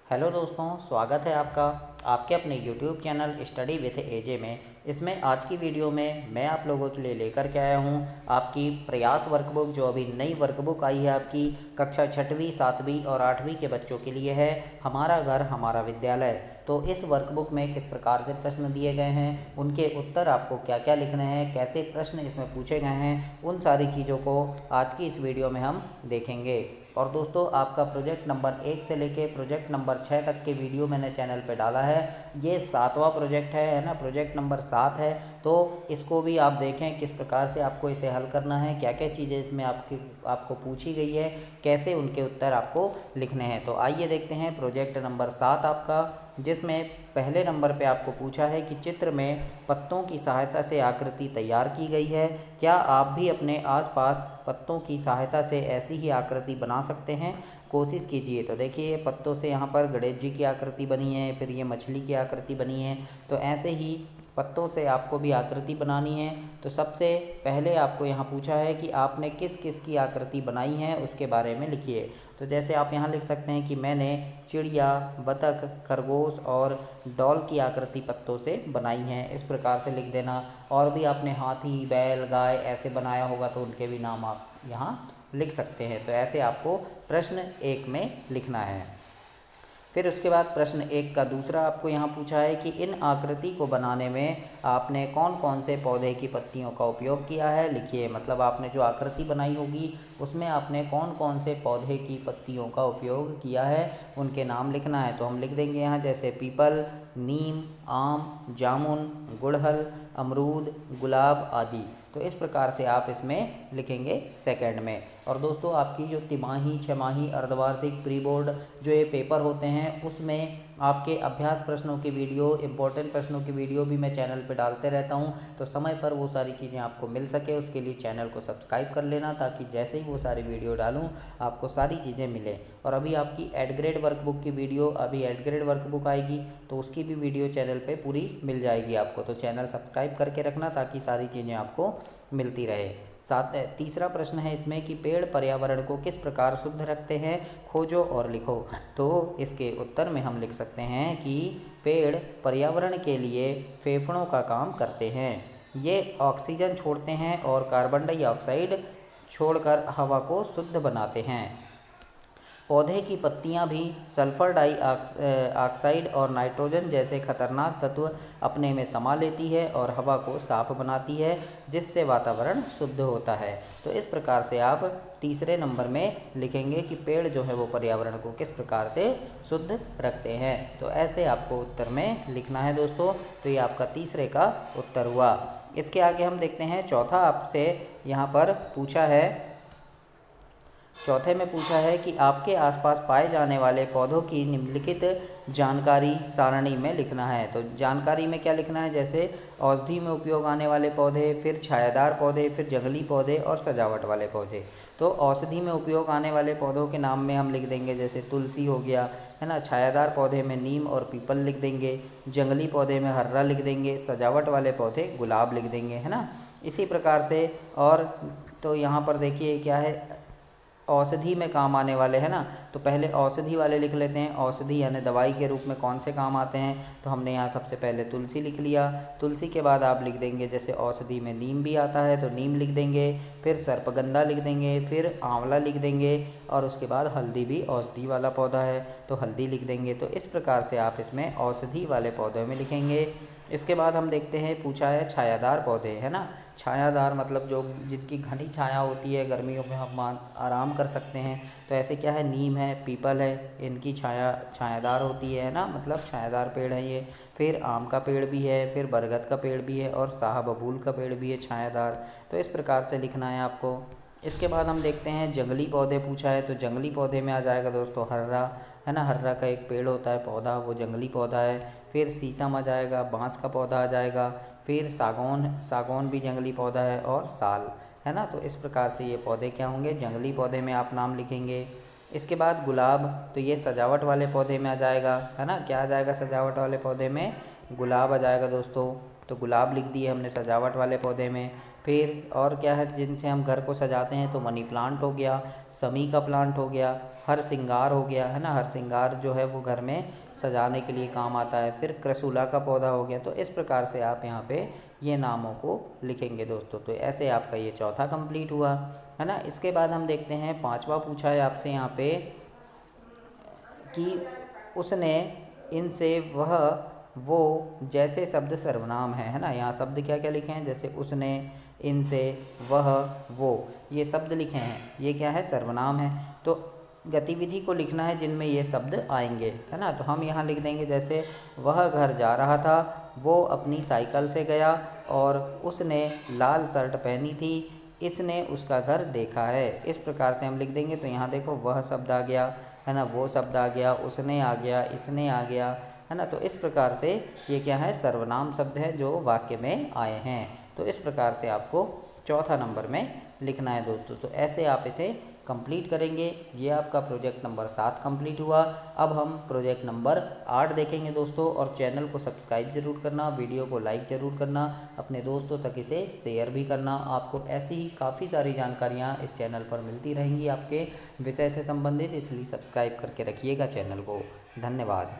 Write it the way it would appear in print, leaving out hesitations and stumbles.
Hello दोस्तों, स्वागत है आपका आपके अपने यूट्यूब चैनल स्टडी विथ एजे में। इसमें आज की वीडियो में मैं आप लोगों के लिए लेकर के आया हूँ आपकी प्रयास वर्कबुक, जो अभी नई वर्कबुक आई है आपकी कक्षा 6वीं 7वीं और 8वीं के बच्चों के लिए है। हमारा घर हमारा विद्यालय। तो इस वर्कबुक में किस प्रकार से प्रश्न दिए गए हैं, उनके उत्तर आपको क्या क्या लिखने हैं, कैसे प्रश्न इसमें पूछे गए हैं, उन सारी चीज़ों को आज की इस वीडियो में हम देखेंगे। और दोस्तों, आपका प्रोजेक्ट नंबर 1 से लेके प्रोजेक्ट नंबर 6 तक के वीडियो मैंने चैनल पे डाला है। ये 7वां प्रोजेक्ट है ना, प्रोजेक्ट नंबर 7 है। तो इसको भी आप देखें किस प्रकार से आपको इसे हल करना है, क्या क्या चीज़ें इसमें आपको पूछी गई है, कैसे उनके उत्तर आपको लिखने हैं। तो आइए देखते हैं प्रोजेक्ट नंबर 7 आपका, जिसमें पहले नंबर पे आपको पूछा है कि चित्र में पत्तों की सहायता से आकृति तैयार की गई है। क्या आप भी अपने आसपास पत्तों की सहायता से ऐसी ही आकृति बना सकते हैं? कोशिश कीजिए। तो देखिए, पत्तों से यहाँ पर गणेश जी की आकृति बनी है, फिर ये मछली की आकृति बनी है। तो ऐसे ही पत्तों से आपको भी आकृति बनानी है। तो सबसे पहले आपको यहाँ पूछा है कि आपने किस किस की आकृति बनाई है, उसके बारे में लिखिए। तो जैसे आप यहाँ लिख सकते हैं कि मैंने चिड़िया, बतख, खरगोश और डॉल की आकृति पत्तों से बनाई है, इस प्रकार से लिख देना। और भी आपने हाथी, बैल, गाय ऐसे बनाया होगा तो उनके भी नाम आप यहाँ लिख सकते हैं। तो ऐसे आपको प्रश्न 1 में लिखना है। फिर उसके बाद प्रश्न 1 का दूसरा आपको यहाँ पूछा है कि इन आकृति को बनाने में आपने कौन कौन से पौधे की पत्तियों का उपयोग किया है, लिखिए। मतलब आपने जो आकृति बनाई होगी उसमें आपने कौन कौन से पौधे की पत्तियों का उपयोग किया है, उनके नाम लिखना है। तो हम लिख देंगे यहाँ जैसे पीपल, नीम, आम, जामुन, गुड़हल, अमरूद, गुलाब आदि। तो इस प्रकार से आप इसमें लिखेंगे सेकंड में। और दोस्तों, आपकी जो तिमाही, छमाही, अर्धवार्षिक, प्री बोर्ड जो ये पेपर होते हैं, उसमें आपके अभ्यास प्रश्नों की वीडियो, इंपॉर्टेंट प्रश्नों की वीडियो भी मैं चैनल पे डालते रहता हूँ। तो समय पर वो सारी चीज़ें आपको मिल सके, उसके लिए चैनल को सब्सक्राइब कर लेना, ताकि जैसे ही वो सारी वीडियो डालूँ आपको सारी चीज़ें मिलें। और अभी आपकी एड ग्रेड वर्कबुक की वीडियो, अभी एड ग्रेड वर्कबुक आएगी तो उसकी भी वीडियो चैनल पे पूरी मिल जाएगी आपको। तो चैनल सब्सक्राइब करके रखना ताकि सारी चीज़ें आपको मिलती रहे। तीसरा प्रश्न है इसमें कि पेड़ पर्यावरण को किस प्रकार शुद्ध रखते हैं, खोजो और लिखो। तो इसके उत्तर में हम लिख सकते हैं कि पेड़ पर्यावरण के लिए फेफड़ों का काम करते हैं। ये ऑक्सीजन छोड़ते हैं और कार्बन डाइऑक्साइड छोड़कर हवा को शुद्ध बनाते हैं। पौधे की पत्तियां भी सल्फर डाइऑक्साइड और नाइट्रोजन जैसे खतरनाक तत्व अपने में समा लेती है और हवा को साफ बनाती है, जिससे वातावरण शुद्ध होता है। तो इस प्रकार से आप तीसरे नंबर में लिखेंगे कि पेड़ जो है वो पर्यावरण को किस प्रकार से शुद्ध रखते हैं। तो ऐसे आपको उत्तर में लिखना है दोस्तों। तो ये आपका तीसरे का उत्तर हुआ। इसके आगे हम देखते हैं चौथा। आपसे यहाँ पर पूछा है, चौथे में पूछा है कि आपके आसपास पाए जाने वाले पौधों की निम्नलिखित जानकारी सारणी में लिखना है। तो जानकारी में क्या लिखना है, जैसे औषधि में उपयोग आने वाले पौधे, फिर छायादार पौधे, फिर जंगली पौधे और सजावट वाले पौधे। तो औषधि में उपयोग आने वाले पौधों के नाम में हम लिख देंगे जैसे तुलसी हो गया, है ना। छायादार पौधे में नीम और पीपल लिख देंगे, जंगली पौधे में हर्रा लिख देंगे, सजावट वाले पौधे गुलाब लिख देंगे, है ना। इसी प्रकार से और तो यहाँ पर देखिए क्या है, औषधि में काम आने वाले, है ना। तो पहले औषधि वाले लिख लेते हैं। औषधि यानी दवाई के रूप में कौन से काम आते हैं, तो हमने यहाँ सबसे पहले तुलसी लिख लिया। तुलसी के बाद आप लिख देंगे जैसे औषधि में नीम भी आता है तो नीम लिख देंगे, फिर सर्पगंधा लिख देंगे, फिर आंवला लिख देंगे, और उसके बाद हल्दी भी औषधि वाला पौधा है तो हल्दी लिख देंगे। तो इस प्रकार से आप इसमें औषधि वाले पौधों में लिखेंगे। इसके बाद हम देखते हैं, पूछा है छायादार पौधे, है ना। छायादार मतलब जो जिनकी घनी छाया होती है, गर्मियों में हम आराम कर सकते हैं। तो ऐसे क्या है, नीम है, पीपल है, इनकी छाया छायादार होती है ना, मतलब छायादार पेड़ है ये। फिर आम का पेड़ भी है, फिर बरगद का पेड़ भी है और शाह बबूल का पेड़ भी है छायादार। तो इस प्रकार से लिखना है आपको। इसके बाद हम देखते हैं जंगली पौधे पूछा है। तो जंगली पौधे में आ जाएगा दोस्तों हर्रा, है ना। हर्रा का एक पेड़ होता है, पौधा, वो जंगली पौधा है। फिर शीशम आ जाएगा, बांस का पौधा आ जाएगा, फिर सागौन, सागौन भी जंगली पौधा है, और साल, है ना। तो इस प्रकार से ये पौधे क्या होंगे, जंगली पौधे में आप नाम लिखेंगे। इसके बाद गुलाब, तो ये सजावट वाले पौधे में आ जाएगा, है ना। क्या आ जाएगा सजावट वाले पौधे में, गुलाब आ जाएगा दोस्तों। तो गुलाब लिख दिए हमने सजावट वाले पौधे में। फिर और क्या है जिनसे हम घर को सजाते हैं, तो मनी प्लांट हो गया, समी का प्लांट हो गया, हर श्रृंगार हो गया है ना, हर श्रृंगार जो है वो घर में सजाने के लिए काम आता है। फिर क्रसूला का पौधा हो गया। तो इस प्रकार से आप यहाँ पे ये नामों को लिखेंगे दोस्तों। तो ऐसे आपका ये चौथा कंप्लीट हुआ है ना। इसके बाद हम देखते हैं पांचवा पूछा है आपसे यहाँ पे कि उसने इनसे वह वो जैसे शब्द सर्वनाम है ना। यहाँ शब्द क्या क्या लिखे हैं, जैसे उसने, इनसे, वह, वो, ये शब्द लिखे हैं, ये क्या है, सर्वनाम है। तो गतिविधि को लिखना है जिनमें ये शब्द आएंगे है ना। तो हम यहाँ लिख देंगे जैसे वह घर जा रहा था, वो अपनी साइकिल से गया, और उसने लाल शर्ट पहनी थी, इसने उसका घर देखा है। इस प्रकार से हम लिख देंगे। तो यहाँ देखो वह शब्द आ गया है ना, वो शब्द आ गया, उसने आ गया, इसने आ गया है ना। तो इस प्रकार से ये क्या है, सर्वनाम शब्द है जो वाक्य में आए हैं। तो इस प्रकार से आपको चौथा नंबर में लिखना है दोस्तों। तो ऐसे आप इसे कंप्लीट करेंगे। ये आपका प्रोजेक्ट नंबर 7 कंप्लीट हुआ। अब हम प्रोजेक्ट नंबर 8 देखेंगे दोस्तों। और चैनल को सब्सक्राइब जरूर करना, वीडियो को लाइक ज़रूर करना, अपने दोस्तों तक इसे शेयर भी करना। आपको ऐसी ही काफ़ी सारी जानकारियाँ इस चैनल पर मिलती रहेंगी आपके विषय से संबंधित, इसलिए सब्सक्राइब करके रखिएगा चैनल को। धन्यवाद।